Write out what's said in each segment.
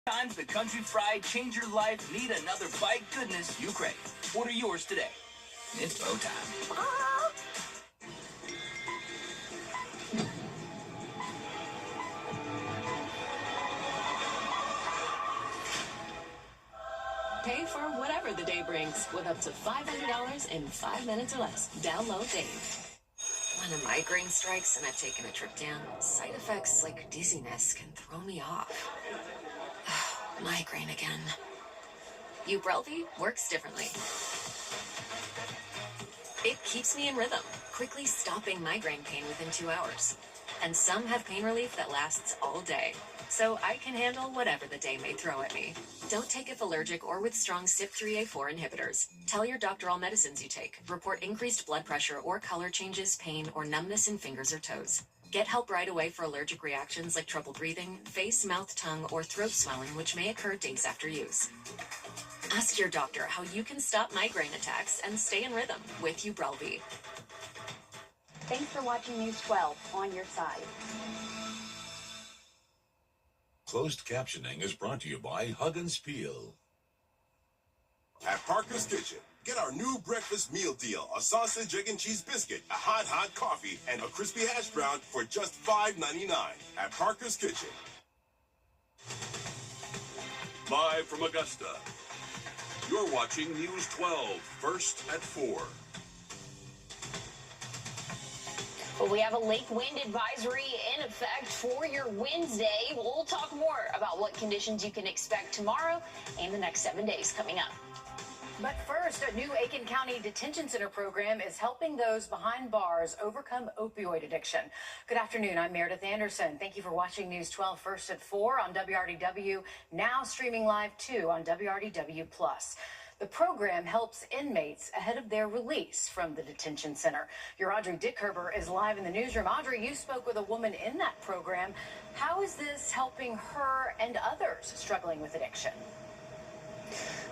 Times the country fried change your life. Need another bite? Goodness, you crave. Order yours today. It's bow time. Pay for whatever the day brings with up to $500 in 5 minutes or less. Download Dave. When a migraine strikes and I've taken a trip down, side effects like dizziness can throw me off. Migraine again. Wrdw works differently. It keeps me in rhythm, quickly stopping migraine pain within 2 hours. And some have pain relief that lasts all day. So I can handle whatever the day may throw at me. Don't take if allergic or with strong CYP3A4 inhibitors. Tell your doctor all medicines you take. Report increased blood pressure or color changes, pain, or numbness in fingers or toes. Get help right away for allergic reactions like trouble breathing, face, mouth, tongue, or throat swelling, which may occur days after use. Ask your doctor how you can stop migraine attacks and stay in rhythm with Wrdw. Thanks for watching News 12 on your side. Closed captioning is brought to you by Huggins Peel. At Parker's Kitchen, get our new breakfast meal deal. A sausage, egg, and cheese biscuit, a hot coffee, and a crispy hash brown for just $5.99 at Parker's Kitchen. Live from Augusta, you're watching News 12, first at 4. Well, we have a lake wind advisory in effect for your Wednesday. We'll talk more about what conditions you can expect tomorrow and the next 7 days coming up. But first, a new Aiken County Detention Center program is helping those behind bars overcome opioid addiction. Good afternoon. I'm Meredith Anderson. Thank you for watching News 12 first at 4 on WRDW, now streaming live too on WRDW+. The program helps inmates ahead of their release from the detention center. Your Audrey Dickherber is live in the newsroom. Audrey, you spoke with a woman in that program. How is this helping her and others struggling with addiction?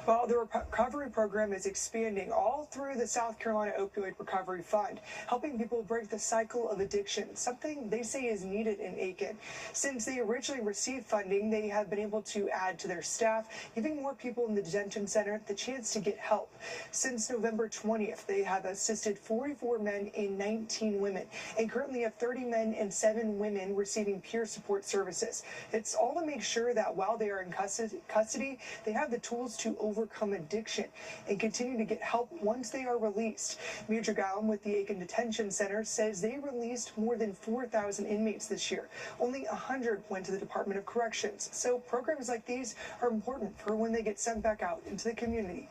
Well, the recovery program is expanding all through the South Carolina Opioid Recovery Fund, helping people break the cycle of addiction, something they say is needed in Aiken. Since they originally received funding, they have been able to add to their staff, giving more people in the detention center the chance to get help. Since November 20th, they have assisted 44 men and 19 women, and currently have 30 men and 7 women receiving peer support services. It's all to make sure that while they are in custody, they have the tools to overcome addiction and continue to get help once they are released. Major Gallum with the Aiken Detention Center says they released more than 4,000 inmates this year. Only 100 went to the Department of Corrections. So programs like these are important for when they get sent back out into the community.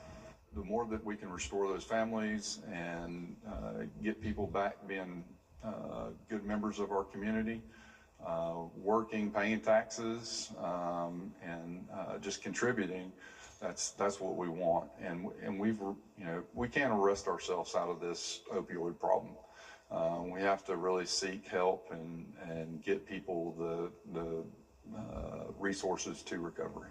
The more that we can restore those families and get people back being good members of our community, working, paying taxes, and just contributing, that's what we want. And we can't arrest ourselves out of this opioid problem. We have to really seek help and get people the resources to recovery.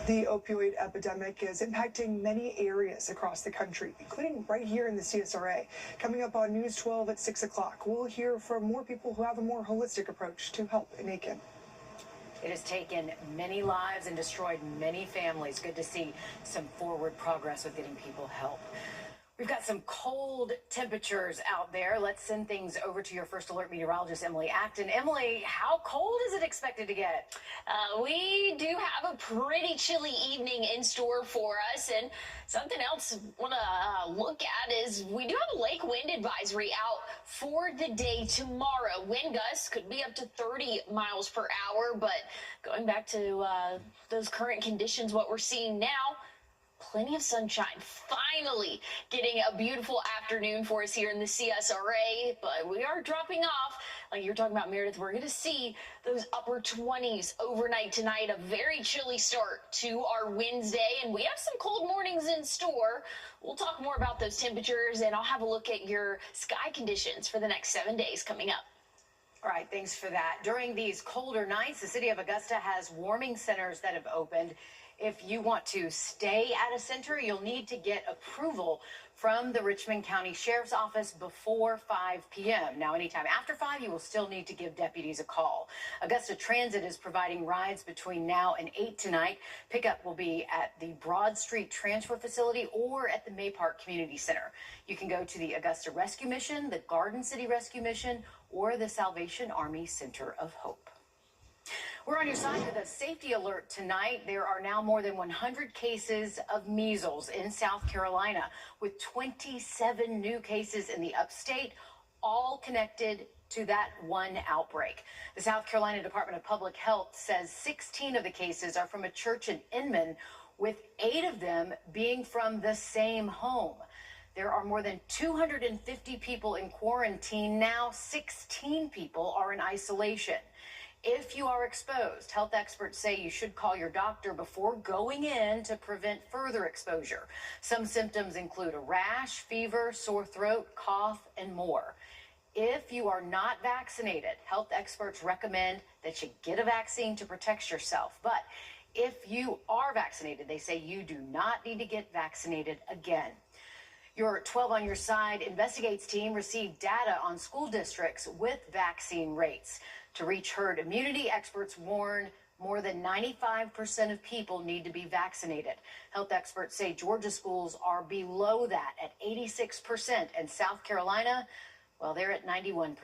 The opioid epidemic is impacting many areas across the country, including right here in the CSRA. Coming up on News 12 at 6 o'clock, we'll hear from more people who have a more holistic approach to help in Aiken. It has taken many lives and destroyed many families. Good to see some forward progress with getting people help. We've got some cold temperatures out there. Let's send things over to your first alert meteorologist, Emily Acton. Emily, how cold is it expected to get? We do have a pretty chilly evening in store for us, and something else I want to look at is we do have a lake wind advisory out for the day tomorrow. Wind gusts could be up to 30 miles per hour, but going back to those current conditions, what we're seeing now, plenty of sunshine. Finally getting a beautiful afternoon for us here in the CSRA, but we are dropping off. Like you're talking about, Meredith, we're going to see those upper 20s overnight tonight, a very chilly start to our Wednesday, and we have some cold mornings in store. We'll talk more about those temperatures, and I'll have a look at your sky conditions for the next 7 days coming up. All right, thanks for that. During these colder nights, the city of Augusta has warming centers that have opened. If you want to stay at a center, you'll need to get approval from the Richmond County Sheriff's Office before 5 p.m. Now, anytime after 5, you will still need to give deputies a call. Augusta Transit is providing rides between now and 8 tonight. Pickup will be at the Broad Street Transfer Facility or at the May Park Community Center. You can go to the Augusta Rescue Mission, the Garden City Rescue Mission, or the Salvation Army Center of Hope. We're on your side with a safety alert tonight. There are now more than 100 cases of measles in South Carolina, with 27 new cases in the upstate, all connected to that one outbreak. The South Carolina Department of Public Health says 16 of the cases are from a church in Inman, with 8 of them being from the same home. There are more than 250 people in quarantine now. 16 people are in isolation. If you are exposed, health experts say you should call your doctor before going in to prevent further exposure. Some symptoms include a rash, fever, sore throat, cough, and more. If you are not vaccinated, health experts recommend that you get a vaccine to protect yourself. But if you are vaccinated, they say you do not need to get vaccinated again. Your 12 on Your Side Investigates team received data on school districts with vaccine rates. To reach herd immunity, experts warn more than 95% of people need to be vaccinated. Health experts say Georgia schools are below that at 86%, and South Carolina, well, they're at 91%.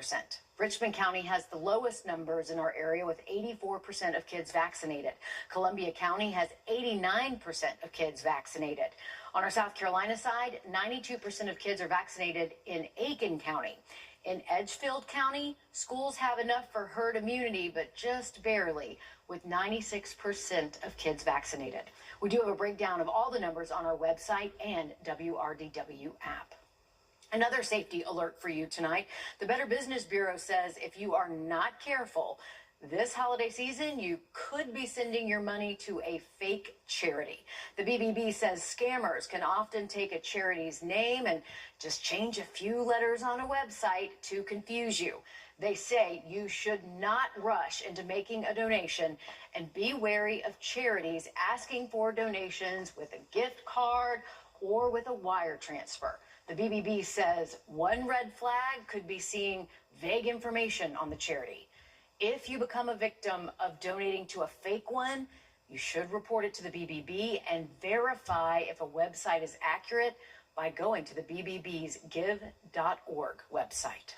Richmond County has the lowest numbers in our area with 84% of kids vaccinated. Columbia County has 89% of kids vaccinated. On our South Carolina side, 92% of kids are vaccinated in Aiken County. In Edgefield County, schools have enough for herd immunity, but just barely, with 96% of kids vaccinated. We do have a breakdown of all the numbers on our website and WRDW app. Another safety alert for you tonight. The Better Business Bureau says if you are not careful this holiday season, you could be sending your money to a fake charity. The BBB says scammers can often take a charity's name and just change a few letters on a website to confuse you. They say you should not rush into making a donation and be wary of charities asking for donations with a gift card or with a wire transfer. The BBB says one red flag could be seeing vague information on the charity. If you become a victim of donating to a fake one, you should report it to the BBB and verify if a website is accurate by going to the BBB's give.org website.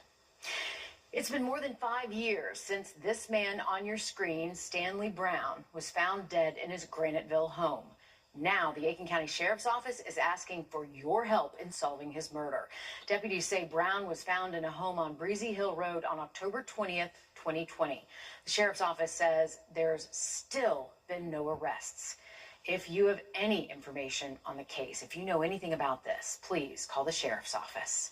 It's been more than 5 years since this man on your screen, Stanley Brown, was found dead in his Graniteville home. Now, the Aiken County Sheriff's Office is asking for your help in solving his murder. Deputies say Brown was found in a home on Breezy Hill Road on October 20th, 2020. The Sheriff's Office says there's still been no arrests. If you have any information on the case, if you know anything about this, please call the Sheriff's Office.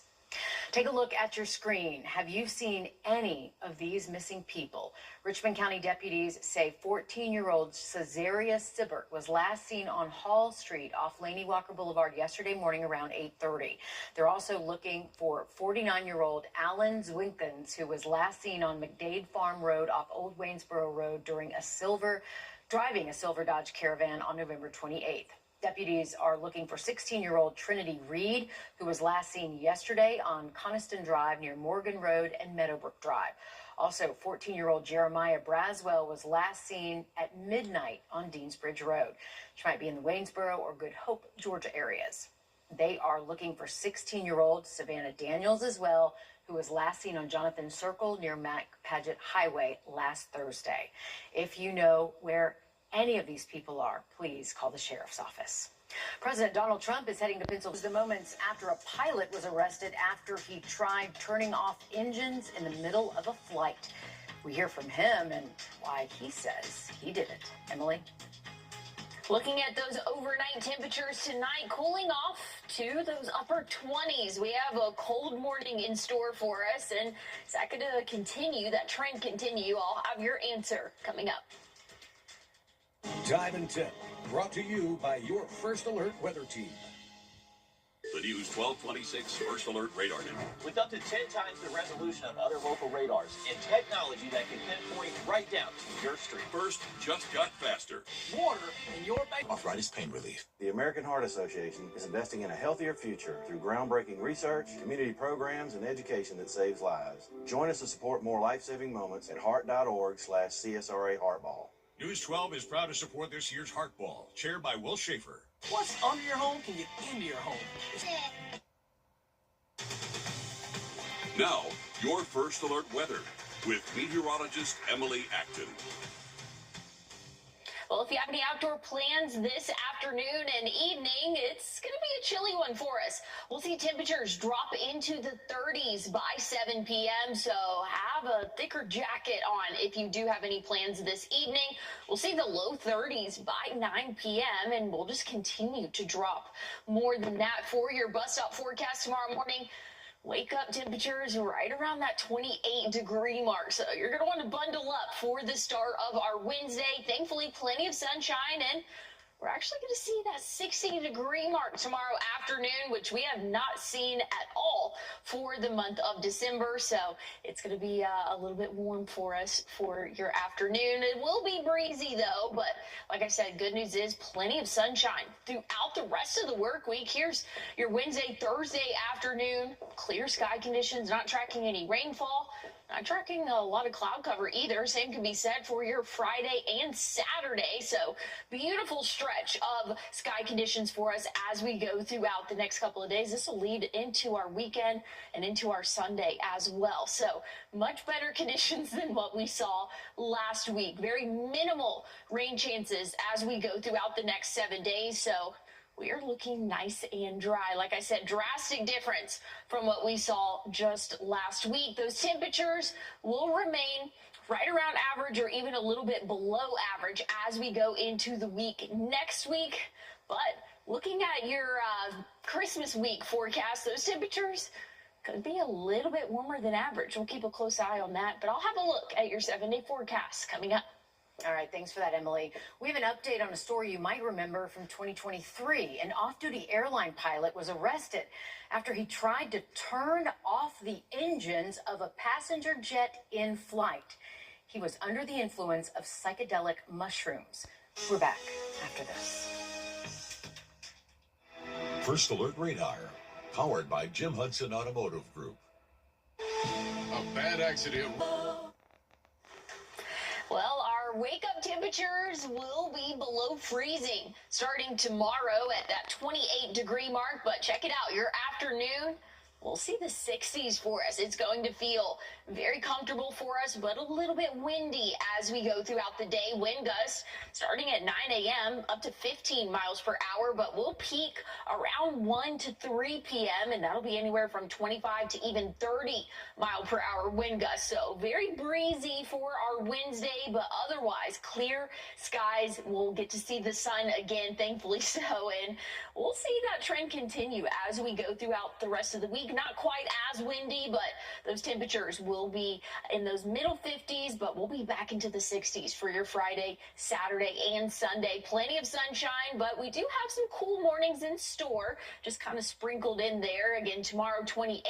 Take a look at your screen. Have you seen any of these missing people? Richmond County deputies say 14-year-old Cesaria Sibbert was last seen on Hall Street off Laney Walker Boulevard yesterday morning around 8:30. They're also looking for 49-year-old Alan Zwinkins, who was last seen on McDade Farm Road off Old Waynesboro Road driving a silver Dodge Caravan on November 28th. Deputies are looking for 16-year-old Trinity Reed, who was last seen yesterday on Coniston Drive near Morgan Road and Meadowbrook Drive. Also, 14-year-old Jeremiah Braswell was last seen at midnight on Deansbridge Road, which might be in the Waynesboro or Good Hope, Georgia areas. They are looking for 16-year-old Savannah Daniels as well, who was last seen on Jonathan Circle near Mac Paget Highway last Thursday. If you know where any of these people are, please call the Sheriff's Office. President Donald Trump is heading to Pennsylvania the moments after a pilot was arrested after he tried turning off engines in the middle of a flight. We hear from him and why he says he did it. Emily? Looking at those overnight temperatures tonight, cooling off to those upper 20s. We have a cold morning in store for us, and is that going to continue, that trend continue? I'll have your answer coming up. Time and Tip, brought to you by your First Alert Weather Team. The News 1226 First Alert Radar Network. With up to 10 times the resolution of other local radars and technology that can pinpoint right down to your street. First just got faster. Water in your bank. Arthritis pain relief. The American Heart Association is investing in a healthier future through groundbreaking research, community programs, and education that saves lives. Join us to support more life-saving moments at heart.org/CSRA Heartball. News 12 is proud to support this year's Heart Ball, chaired by Will Schaefer. What's under your home can get into your home. Now, your First Alert weather with meteorologist Emily Acton. Well, if you have any outdoor plans this afternoon and evening, it's going to be a chilly one for us. We'll see temperatures drop into the 30s by 7 p.m., so have a thicker jacket on if you do have any plans this evening. We'll see the low 30s by 9 p.m., and we'll just continue to drop more than that for your bus stop forecast tomorrow morning. Wake up temperatures right around that 28-degree mark. So you're going to want to bundle up for the start of our Wednesday. Thankfully, plenty of sunshine, and we're actually going to see that 60-degree mark tomorrow afternoon, which we have not seen at all for the month of December. So it's going to be a little bit warm for us for your afternoon. It will be breezy, though, but like I said, good news is plenty of sunshine throughout the rest of the work week. Here's your Wednesday, Thursday afternoon. Clear sky conditions, not tracking any rainfall. Not tracking a lot of cloud cover either. Same can be said for your Friday and Saturday. So beautiful stretch of sky conditions for us as we go throughout the next couple of days. This will lead into our weekend and into our Sunday as well. So much better conditions than what we saw last week. Very minimal rain chances as we go throughout the next 7 days. So we are looking nice and dry. Like I said, drastic difference from what we saw just last week. Those temperatures will remain right around average or even a little bit below average as we go into the week next week. But looking at your Christmas week forecast, those temperatures could be a little bit warmer than average. We'll keep a close eye on that, but I'll have a look at your 7-day forecast coming up. All right, thanks for that, Emily. We have an update on a story you might remember from 2023. An off-duty airline pilot was arrested after he tried to turn off the engines of a passenger jet in flight. He was under the influence of psychedelic mushrooms. We're back after this. First Alert Radar, powered by Jim Hudson Automotive Group. A bad accident. Well, our wake-up temperatures will be below freezing starting tomorrow at that 28-degree mark. But check it out, your afternoon, we'll see the 60s for us. It's going to feel very comfortable for us, but a little bit windy as we go throughout the day. Wind gusts starting at 9 a.m. up to 15 miles per hour, but we'll peak around 1 to 3 p.m., and that'll be anywhere from 25 to even 30 mile per hour wind gusts. So very breezy for our Wednesday, but otherwise clear skies. We'll get to see the sun again, thankfully so, and we'll see that trend continue as we go throughout the rest of the week. Not quite as windy, but those temperatures will be in those middle 50s, but we'll be back into the 60s for your Friday, Saturday, and Sunday. Plenty of sunshine, but we do have some cool mornings in store, just kind of sprinkled in there. Again, tomorrow 28,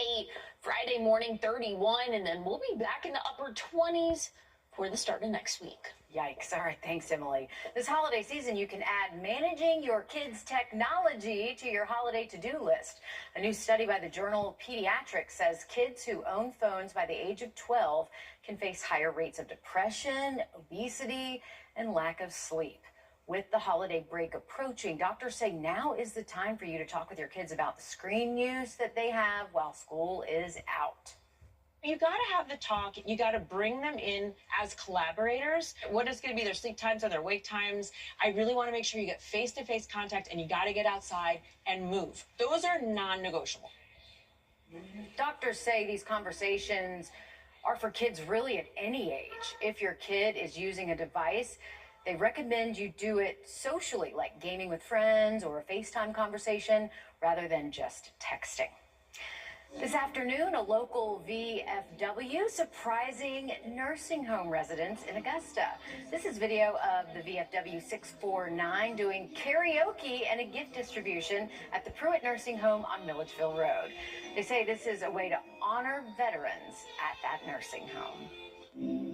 Friday morning 31, and then we'll be back in the upper 20s for the start of next week. Yikes. All right. Thanks, Emily. This holiday season, you can add managing your kids' technology to your holiday to-do list. A new study by the journal Pediatrics says kids who own phones by the age of 12 can face higher rates of depression, obesity, and lack of sleep. With the holiday break approaching, doctors say now is the time for you to talk with your kids about the screen use that they have while school is out. You got to have the talk. You got to bring them in as collaborators. What is going to be their sleep times and their wake times? I really want to make sure you get face-to-face contact, and you got to get outside and move. Those are non-negotiable. Doctors say these conversations are for kids really at any age. If your kid is using a device, they recommend you do it socially, like gaming with friends or a FaceTime conversation, rather than just texting. This afternoon, a local VFW surprising nursing home residents in Augusta. This is video of the VFW 649 doing karaoke and a gift distribution at the Pruitt Nursing Home on Milledgeville Road. They say this is a way to honor veterans at that nursing home.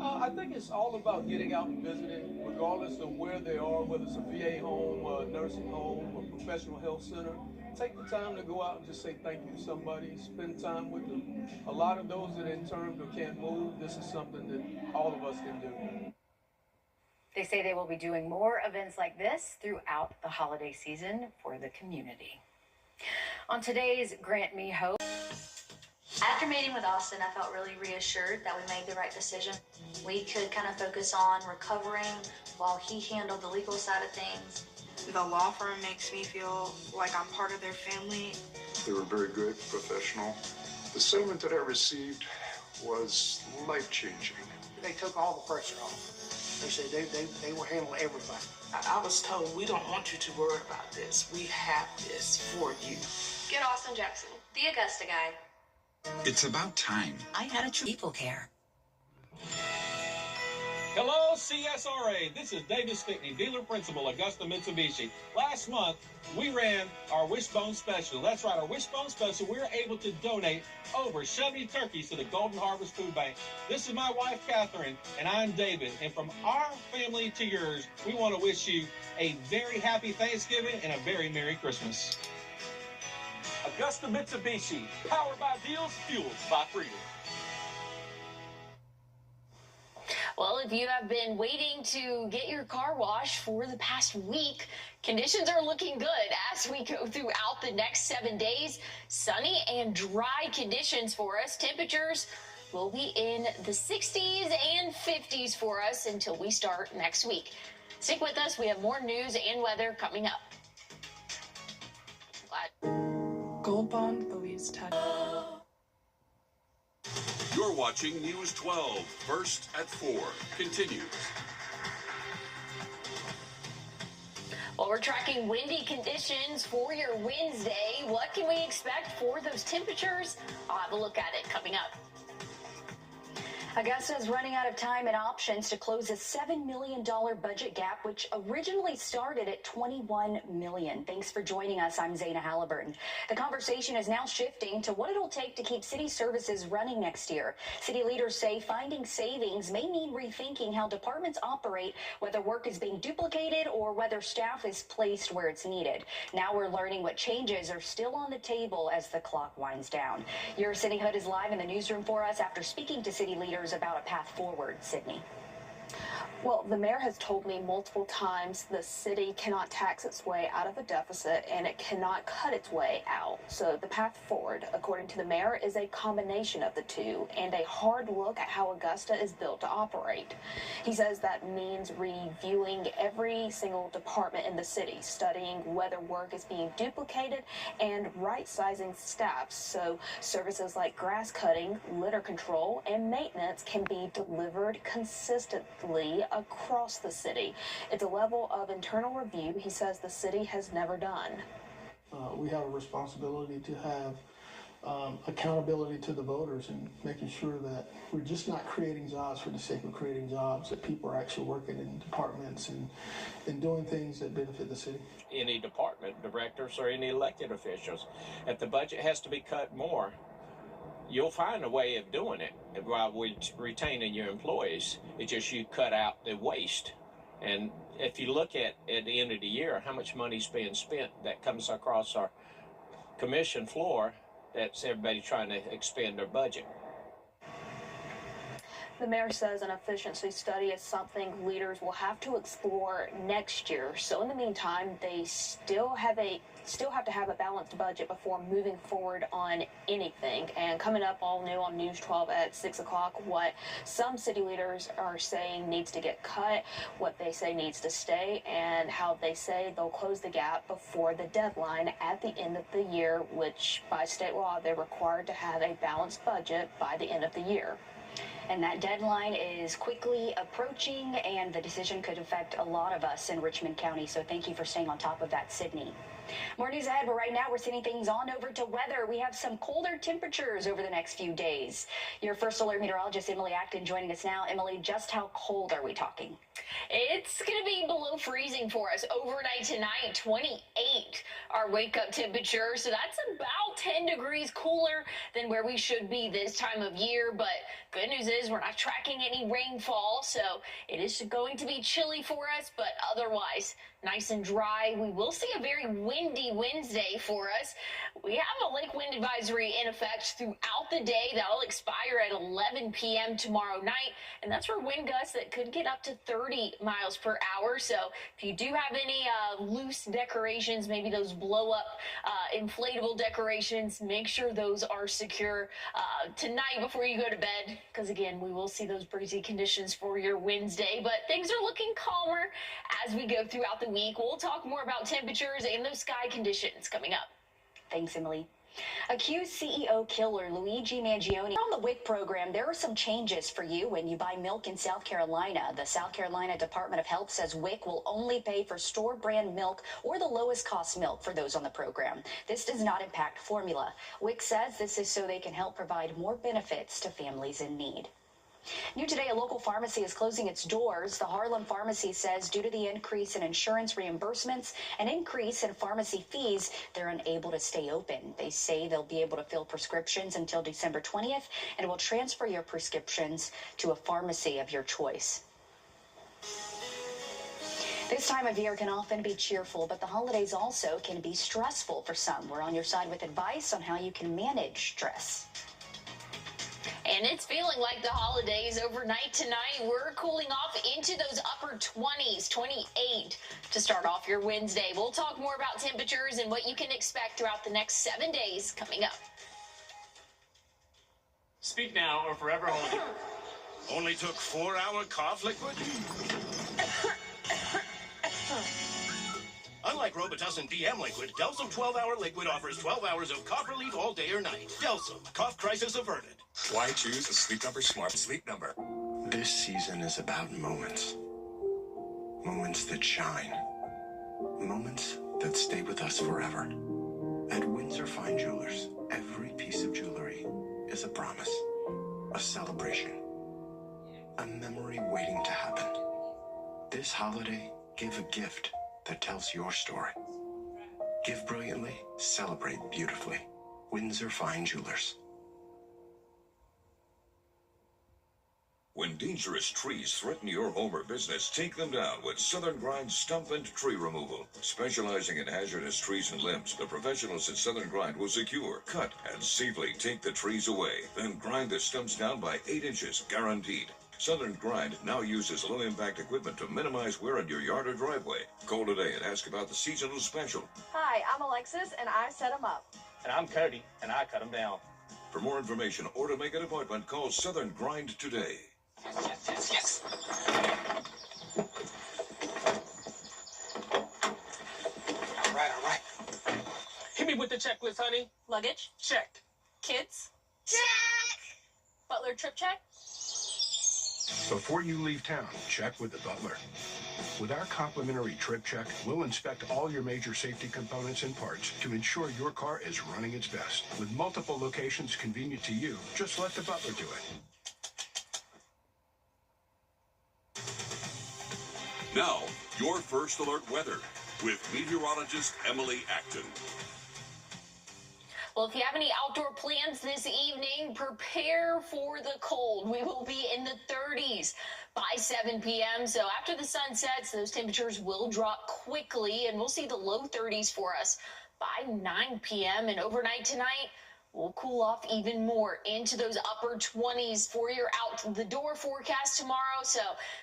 I think it's all about getting out and visiting, regardless of where they are, whether it's a VA home, a nursing home, a professional health center. Take the time to go out and just say thank you to somebody, spend time with them. A lot of those that are interned or can't move, this is something that all of us can do. They say they will be doing more events like this throughout the holiday season for the community. On today's Grant Me Hope. After meeting with Austin, I felt really reassured that we made the right decision. We could kind of focus on recovering while he handled the legal side of things. The law firm makes me feel like I'm part of their family. They were very good, professional. The settlement that I received was life-changing. They took all the pressure off. They said they will handle everything. I was told, we don't want you to worry about this. We have this for you. Get Austin Jackson, the Augusta guy. It's about time. I had a people care. Hello, CSRA. This is David Stickney, dealer principal, Augusta Mitsubishi. Last month, we ran our Wishbone Special. That's right, our Wishbone Special. We were able to donate over 70 turkeys to the Golden Harvest Food Bank. This is my wife, Catherine, and I'm David. And from our family to yours, we want to wish you a very happy Thanksgiving and a very Merry Christmas. Augusta Mitsubishi, powered by deals, fueled by freedom. Well, if you have been waiting to get your car washed for the past week, conditions are looking good as we go throughout the next 7 days. Sunny and dry conditions for us. Temperatures will be in the 60s and 50s for us until we start next week. Stick with us. We have more news and weather coming up. Gold Bond believes You're watching News 12, first at 4. Continues. Well, we're tracking windy conditions for your Wednesday. What can we expect for those temperatures? I'll have a look at it coming up. Augusta is running out of time and options to close a $7 million budget gap, which originally started at $21 million. Thanks for joining us. I'm Zaina Halliburton. The conversation is now shifting to what it'll take to keep city services running next year. City leaders say finding savings may mean rethinking how departments operate, whether work is being duplicated or whether staff is placed where it's needed. Now we're learning what changes are still on the table as the clock winds down. Your City Hood is live in the newsroom for us after speaking to city leaders about a path forward. Sydney. Well, the mayor has told me multiple times the city cannot tax its way out of a deficit and it cannot cut its way out. So the path forward, according to the mayor, is a combination of the two and a hard look at how Augusta is built to operate. He says that means reviewing every single department in the city, studying whether work is being duplicated and right-sizing staff so services like grass cutting, litter control, and maintenance can be delivered consistently across the city. It's a level of internal review he says the city has never done. We have a responsibility to have accountability to the voters and making sure that we're just not creating jobs for the sake of creating jobs, that people are actually working in departments and doing things that benefit the city. Any department directors or any elected officials, if the budget has to be cut more, you'll find a way of doing it while we're retaining your employees. It's just you cut out the waste. And if you look at the end of the year, how much money's being spent that comes across our commission floor, that's everybody trying to expand their budget. The mayor says an efficiency study is something leaders will have to explore next year. So in the meantime, they still have to have a balanced budget before moving forward on anything. And coming up all new on News 12 at 6 o'clock, what some city leaders are saying needs to get cut, what they say needs to stay, and how they say they'll close the gap before the deadline at the end of the year, which by state law, they're required to have a balanced budget by the end of the year. And that deadline is quickly approaching, and the decision could affect a lot of us in Richmond County. So thank you for staying on top of that, Sydney. More news ahead, but right now we're sending things on over to weather. We have some colder temperatures over the next few days. Your first alert meteorologist, Emily Acton, joining us now. Emily, just how cold are we talking? It's going to be below freezing for us overnight tonight, 28 our wake-up temperature. So that's about 10 degrees cooler than where we should be this time of year. But good news is we're not tracking any rainfall, so it is going to be chilly for us, but otherwise nice and dry. We will see a very windy Wednesday for us. We have a lake wind advisory in effect throughout the day. That'll expire at 11 p.m. tomorrow night, and that's for wind gusts that could get up to 30 miles per hour. So if you do have any loose decorations, maybe those blow-up inflatable decorations, make sure those are secure tonight before you go to bed, because again, we will see those breezy conditions for your Wednesday, but things are looking calmer as we go throughout the week. We'll talk more about temperatures and those sky conditions coming up. Thanks, Emily. Accused CEO killer Luigi Mangione. On the WIC program, there are some changes for you when you buy milk in South Carolina. The South Carolina Department of Health says WIC will only pay for store brand milk or the lowest cost milk for those on the program. This does not impact formula. WIC says this is so they can help provide more benefits to families in need. New today, a local pharmacy is closing its doors. The Harlem Pharmacy says due to the increase in insurance reimbursements and increase in pharmacy fees, they're unable to stay open. They say they'll be able to fill prescriptions until December 20th and will transfer your prescriptions to a pharmacy of your choice. This time of year can often be cheerful, but the holidays also can be stressful for some. We're on your side with advice on how you can manage stress. And it's feeling like the holidays overnight tonight. We're cooling off into those upper 20s, 28 to start off your Wednesday. We'll talk more about temperatures and what you can expect throughout the next 7 days coming up. Speak now or forever hold it. Only took 4-hour cough liquid? Unlike Robitussin DM liquid, Delsum 12-hour liquid offers 12 hours of cough relief all day or night. Delsum, cough crisis averted. Why choose a Sleep Number Smart Sleep Number? This season is about moments. Moments that shine. Moments that stay with us forever. At Windsor Fine Jewelers, every piece of jewelry is a promise, a celebration, a memory waiting to happen. This holiday, give a gift that tells your story. Give brilliantly, celebrate beautifully. Windsor Fine Jewelers. When dangerous trees threaten your home or business, take them down with Southern Grind Stump and Tree Removal. Specializing in hazardous trees and limbs, the professionals at Southern Grind will secure, cut, and safely take the trees away. Then grind the stumps down by 8 inches, guaranteed. Southern Grind now uses low-impact equipment to minimize wear on your yard or driveway. Call today and ask about the seasonal special. Hi, I'm Alexis, and I set them up. And I'm Cody, and I cut them down. For more information or to make an appointment, call Southern Grind today. Yes. All right. Hit me with the checklist, honey. Luggage? Check. Kids? Check! Butler trip check? Before you leave town, check with the butler. With our complimentary trip check, we'll inspect all your major safety components and parts to ensure your car is running its best. With multiple locations convenient to you, just let the butler do it. Now, your first alert weather with meteorologist Emily Acton. Well, if you have any outdoor plans this evening, prepare for the cold. We will be in the 30s by 7 p.m. So after the sun sets, those temperatures will drop quickly, and we'll see the low 30s for us by 9 p.m. And overnight tonight, we'll cool off even more into those upper 20s for your out the door forecast tomorrow. So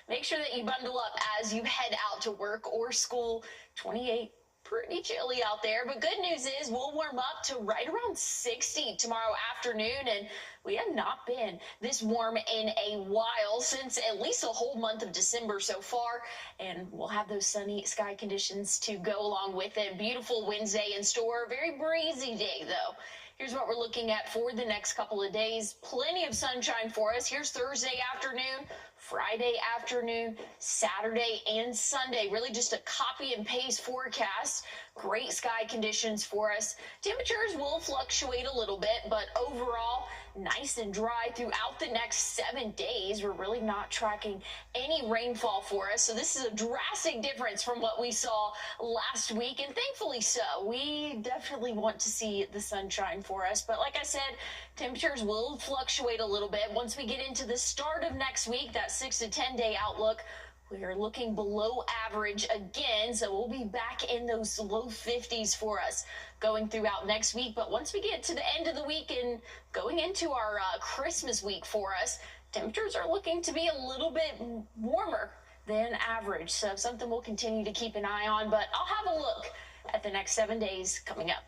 make sure that you bundle up as you head out to work or school. 28. Pretty chilly out there, but good news is we'll warm up to right around 60 tomorrow afternoon, and we have not been this warm in a while, since at least the whole month of December so far, and we'll have those sunny sky conditions to go along with it. Beautiful Wednesday in store. Very breezy day, though, Here's what we're looking at for the next couple of days. Plenty of sunshine for us. Here's Thursday afternoon, Friday afternoon, Saturday and Sunday. Really just a copy and paste forecast. Great sky conditions for us. Temperatures will fluctuate a little bit, but overall, nice and dry throughout the next 7 days. We're really not tracking any rainfall for us. So this is a drastic difference from what we saw last week, and thankfully so. We definitely want to see the sunshine for us. But like I said, temperatures will fluctuate a little bit. Once we get into the start of next week, that 6 to 10 day outlook, we are looking below average again, so we'll be back in those low 50s for us going throughout next week. But once we get to the end of the week and going into our Christmas week for us, temperatures are looking to be a little bit warmer than average. So something we'll continue to keep an eye on, but I'll have a look at the next 7 days coming up.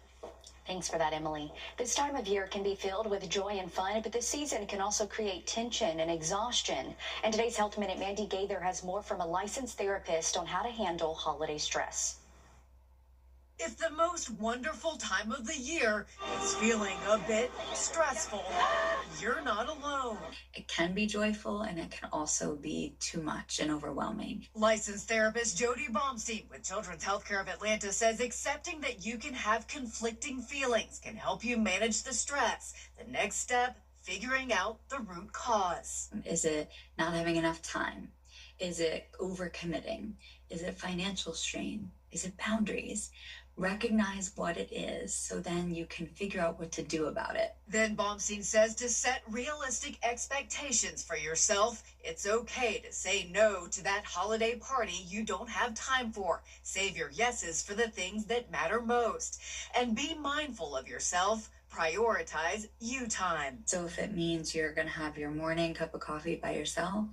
Thanks for that, Emily. This time of year can be filled with joy and fun, but this season can also create tension and exhaustion. And today's Health Minute, Mandy Gaither has more from a licensed therapist on how to handle holiday stress. If the most wonderful time of the year is feeling a bit stressful, you're not alone. It can be joyful, and it can also be too much and overwhelming. Licensed therapist Jody Baumstein with Children's Healthcare of Atlanta says accepting that you can have conflicting feelings can help you manage the stress. The next step, figuring out the root cause. Is it not having enough time? Is it overcommitting? Is it financial strain? Is it boundaries? Recognize what it is so then you can figure out what to do about it. Then Baumstein says to set realistic expectations for yourself. It's okay to say no to that holiday party you don't have time for. Save your yeses for the things that matter most. And be mindful of yourself. Prioritize you time. So if it means you're going to have your morning cup of coffee by yourself,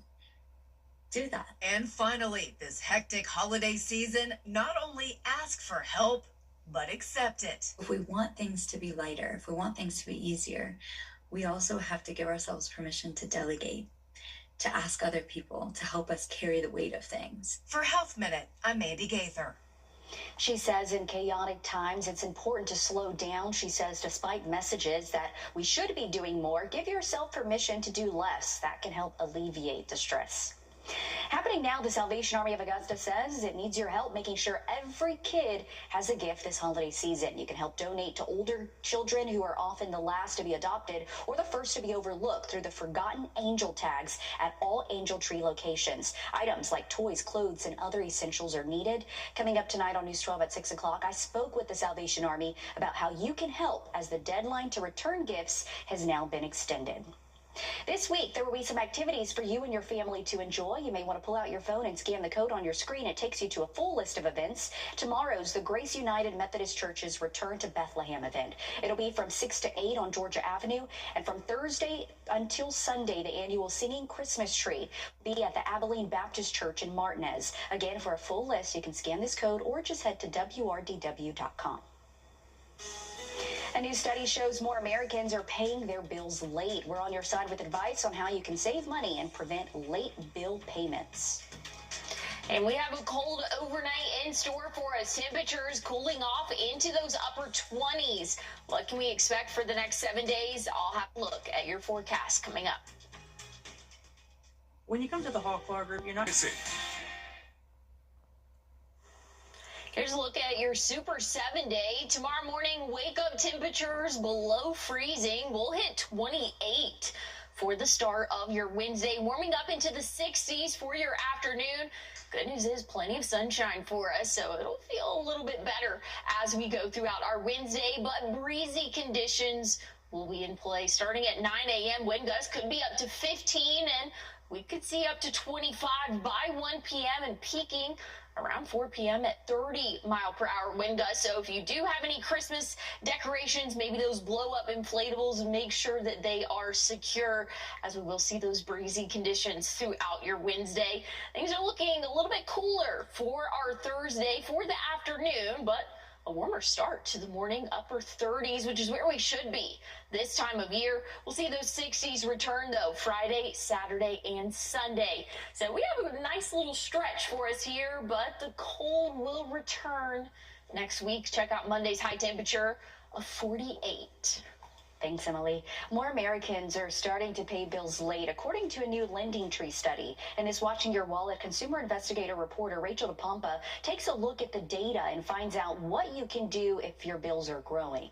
do that. And finally, this hectic holiday season, not only ask for help, but accept it. If we want things to be lighter, if we want things to be easier, we also have to give ourselves permission to delegate, to ask other people to help us carry the weight of things. For Health Minute, I'm Mandy Gaither. She says in chaotic times, it's important to slow down. She says despite messages that we should be doing more, give yourself permission to do less. That can help alleviate the stress. Happening now, the Salvation Army of Augusta says it needs your help making sure every kid has a gift this holiday season. You can help donate to older children who are often the last to be adopted or the first to be overlooked through the Forgotten Angel tags at all Angel Tree locations. Items like toys, clothes, and other essentials are needed. Coming up tonight on News 12 at 6 o'clock, I spoke with the Salvation Army about how you can help as the deadline to return gifts has now been extended. This week, there will be some activities for you and your family to enjoy. You may want to pull out your phone and scan the code on your screen. It takes you to a full list of events. Tomorrow's the Grace United Methodist Church's Return to Bethlehem event. It'll be from 6 to 8 on Georgia Avenue. And from Thursday until Sunday, the annual Singing Christmas Tree will be at the Abilene Baptist Church in Martinez. Again, for a full list, you can scan this code or just head to wrdw.com. A new study shows more Americans are paying their bills late. We're on your side with advice on how you can save money and prevent late bill payments. And we have a cold overnight in store for us. Temperatures cooling off into those upper 20s. What can we expect for the next 7 days? I'll have a look at your forecast coming up. When you come to the Hall Claw Group, you're not... Here's a look at your Super 7 day. Tomorrow morning, wake up temperatures below freezing. We'll hit 28 for the start of your Wednesday, warming up into the 60s for your afternoon. Good news is plenty of sunshine for us, so it'll feel a little bit better as we go throughout our Wednesday, but breezy conditions will be in play starting at 9 a.m. Wind gusts could be up to 15, and we could see up to 25 by 1 p.m. and peaking around 4 p.m. at 30-mile-per-hour wind gusts. So if you do have any Christmas decorations, maybe those blow-up inflatables, make sure that they are secure, as we will see those breezy conditions throughout your Wednesday. Things are looking a little bit cooler for our Thursday for the afternoon, but a warmer start to the morning, upper 30s, which is where we should be this time of year. We'll see those 60s return, though, Friday, Saturday, and Sunday. So we have a nice little stretch for us here, but the cold will return next week. Check out Monday's high temperature of 48. Thanks, Emily. More Americans are starting to pay bills late, according to a new Lending Tree study. And as Watching Your Wallet, consumer investigator reporter Rachel DePompa takes a look at the data and finds out what you can do if your bills are growing.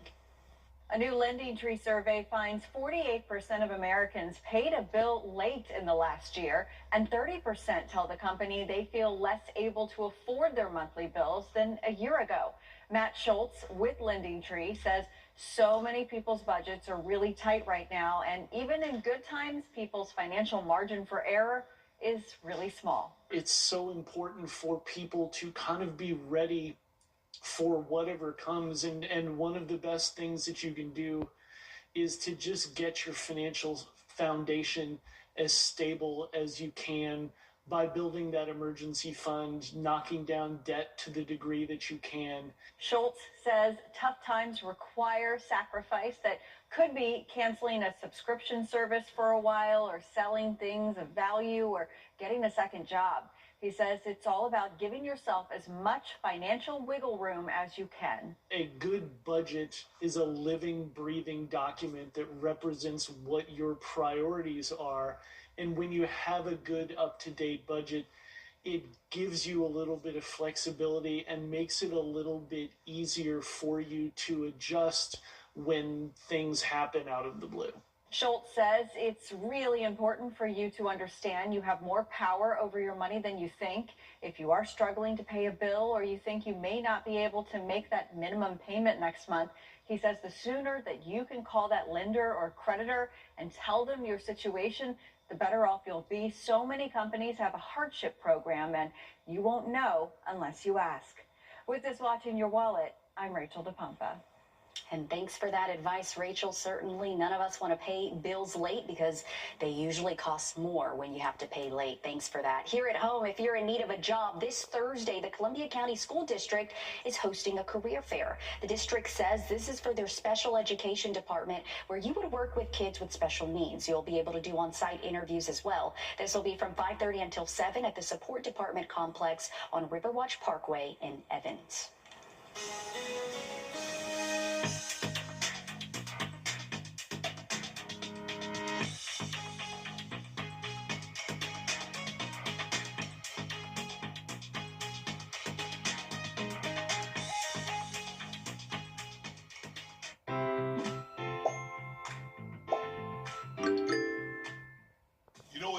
A new Lending Tree survey finds 48% of Americans paid a bill late in the last year, and 30% tell the company they feel less able to afford their monthly bills than a year ago. Matt Schultz with Lending Tree says so many people's budgets are really tight right now, and even in good times, people's financial margin for error is really small. It's so important for people to kind of be ready for whatever comes, and one of the best things that you can do is to just get your financial foundation as stable as you can by building that emergency fund, knocking down debt to the degree that you can. Schultz says tough times require sacrifice that could be canceling a subscription service for a while, or selling things of value, or getting a second job. He says it's all about giving yourself as much financial wiggle room as you can. A good budget is a living, breathing document that represents what your priorities are. And when you have a good, up-to-date budget, it gives you a little bit of flexibility and makes it a little bit easier for you to adjust when things happen out of the blue. Schultz says it's really important for you to understand you have more power over your money than you think. If you are struggling to pay a bill, or you think you may not be able to make that minimum payment next month, he says the sooner that you can call that lender or creditor and tell them your situation, the better off you'll be. So many companies have a hardship program, and you won't know unless you ask. With this Watching Your Wallet, I'm Rachel DePompa. And thanks for that advice, Rachel. Certainly none of us want to pay bills late because they usually cost more when you have to pay late. Thanks for that. Here at home, if you're in need of a job, this Thursday, the Columbia County School District is hosting a career fair. The district says this is for their special education department, where you would work with kids with special needs. You'll be able to do on-site interviews as well. This will be from 5:30 until 7 at the Support Department Complex on Riverwatch Parkway in Evans.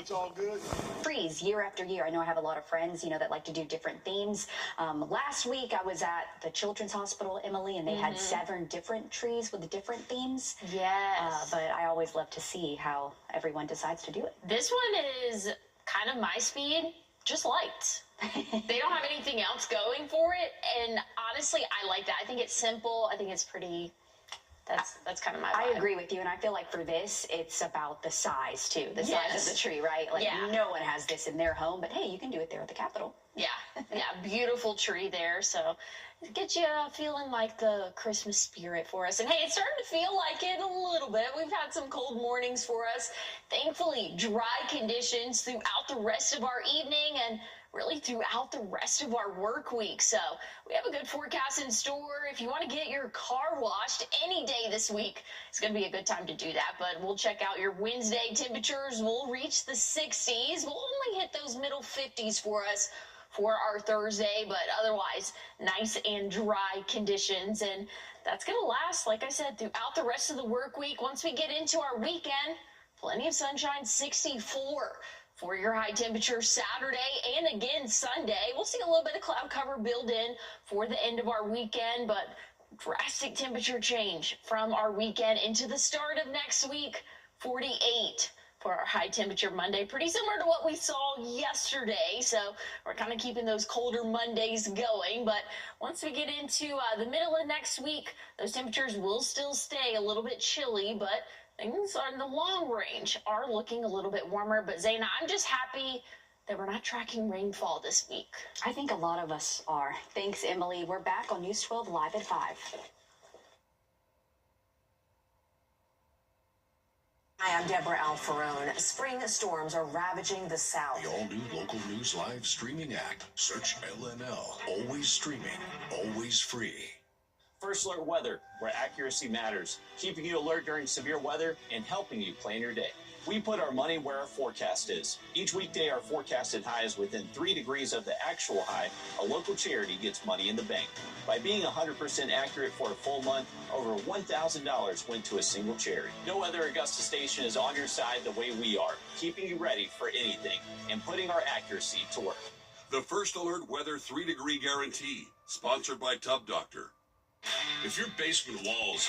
It's all good. Trees year after year. I know I have a lot of friends, that like to do different themes. Last week I was at the Children's Hospital, Emily, and they had 7 different trees with different themes. Yes. But I always love to see how everyone decides to do it. This one is kind of my speed, just lights. They don't have anything else going for it, and honestly, I like that. I think it's simple. I think it's pretty. That's kind of my vibe. I agree with you, and I feel like for this, it's about the size, too. The size of the tree, right? Like, no one has this in their home, but hey, you can do it there at the Capitol. Yeah, beautiful tree there, so it gets you feeling like the Christmas spirit for us. And hey, it's starting to feel like it a little bit. We've had some cold mornings for us. Thankfully, dry conditions throughout the rest of our evening, and really throughout the rest of our work week. So we have a good forecast in store. If you want to get your car washed any day this week, it's going to be a good time to do that. But we'll check out your Wednesday temperatures. We'll reach the 60s. We'll only hit those middle 50s for us for our Thursday, but otherwise nice and dry conditions. And that's going to last, like I said, throughout the rest of the work week. Once we get into our weekend, plenty of sunshine, 64 for your high temperature Saturday and again Sunday. We'll see a little bit of cloud cover build in for the end of our weekend, but drastic temperature change from our weekend into the start of next week. 48 for our high temperature Monday, pretty similar to what we saw yesterday. So we're kind of keeping those colder Mondays going. But once we get into the middle of next week, those temperatures will still stay a little bit chilly, but things on the long range are looking a little bit warmer. But Zaina, I'm just happy that we're not tracking rainfall this week. I think a lot of us are. Thanks, Emily. We're back on News 12 Live at 5. Hi, I'm Deborah Alfarone. Spring storms are ravaging the South. The all-new local news live streaming app. Search LNL. Always streaming, always free. First Alert Weather, where accuracy matters, keeping you alert during severe weather and helping you plan your day. We put our money where our forecast is. Each weekday, our forecasted high is within 3 degrees of the actual high. A local charity gets money in the bank. By being 100% accurate for a full month, over $1,000 went to a single charity. No other Augusta station is on your side the way we are, keeping you ready for anything and putting our accuracy to work. The First Alert Weather 3-degree guarantee, sponsored by Tub Doctor. If your basement walls